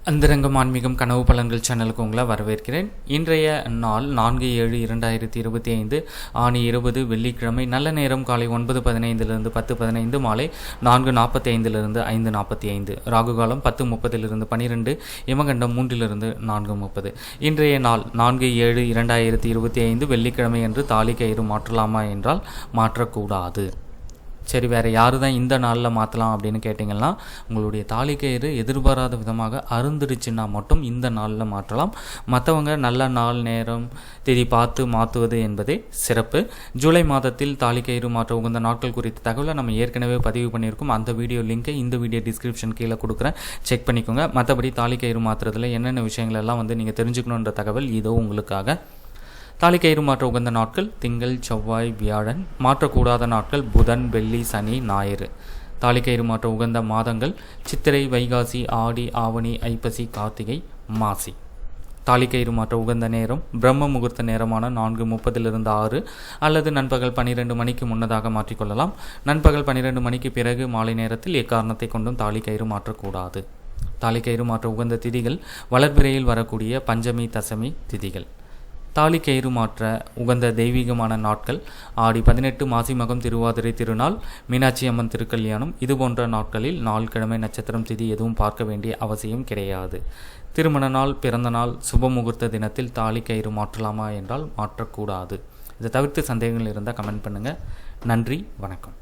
அந்தரங்கம் ஆன்மீகம் கனவு பலன்கள் சேனலுக்கு உங்களை வரவேற்கிறேன். இன்றைய நாள் 4/7/2025 ஆணி 20 வெள்ளிக்கிழமை. நல்ல நேரம் காலை 9:15 10:15, மாலை 4:45 5:45. ராகு காலம் 10:30 12, யமகண்டம் 3 4:30. இன்றைய நாள் 4/7/2025 வெள்ளிக்கிழமை என்று தாலி கயிறு மாற்றலாமா என்றால் மாற்றக்கூடாது. சரி, வேறு யார் தான் இந்த நாளில் மாற்றலாம் அப்படின்னு கேட்டிங்கன்னா, உங்களுடைய தாலி கயிறு எதிர்பாராத விதமாக அருந்துடுச்சுன்னா மட்டும் இந்த நாளில் மாற்றலாம். மற்றவங்க நல்ல நாள் நேரம் தேதி பார்த்து மாற்றுவது என்பதே சிறப்பு. ஜூலை மாதத்தில் தாலி கயிறு மாற்ற உகந்த நாட்கள் குறித்த தகவலை நம்ம ஏற்கனவே பதிவு பண்ணியிருக்கோம். அந்த வீடியோ லிங்கை இந்த வீடியோ டிஸ்கிரிப்ஷன் கீழே கொடுக்குறேன், செக் பண்ணிக்கோங்க. மற்றபடி தாலி கயிறு மாற்றுறதுல என்னென்ன விஷயங்கள் எல்லாம் நீங்கள் தெரிஞ்சுக்கணுன்ற தகவல் இதோ உங்களுக்காக. தாலி கயிறு மாற்ற உகந்த நாட்கள் திங்கள், செவ்வாய், வியாழன். மாற்றக்கூடாத நாட்கள் புதன், வெள்ளி, சனி, ஞாயிறு. தாலி கயிறு மாற்ற உகந்த மாதங்கள் சித்திரை, வைகாசி, ஆடி, ஆவணி, ஐப்பசி, கார்த்திகை, மாசி. தாலி கயிறு மாற்ற உகந்த நேரம் பிரம்ம முகூர்த்த நேரமான 4:30 6 அல்லது நண்பகல் 12 மணிக்கு முன்னதாக மாற்றிக்கொள்ளலாம். நண்பகல் 12 மணிக்கு பிறகு மாலை நேரத்தில் எக்காரணத்தை கொண்டும் தாலி கயிறு மாற்றக்கூடாது. தாலி கயிறு மாற்ற உகந்த திதிகள் வளர்பிறையில் வரக்கூடிய பஞ்சமி, தசமி திதிகள். தாலி கயிறு மாற்ற உகந்த தெய்வீகமான நாட்கள் ஆடி 18 மாசி மகம், திருவாதிரை திருநாள், மீனாட்சி அம்மன் திருக்கல்யாணம். இது போன்ற நாட்களில் நாள், கிழமை, நட்சத்திரம், திதி எதுவும் பார்க்க வேண்டிய அவசியம் கிடையாது. திருமண நாள், பிறந்த நாள், சுப முகூர்த்த தினத்தில் தாலி கயிறு மாற்றலாமா என்றால் மாற்றக்கூடாது. இதை தவிர்த்து சந்தேகங்கள் இருந்தால் கமெண்ட் பண்ணுங்கள். நன்றி, வணக்கம்.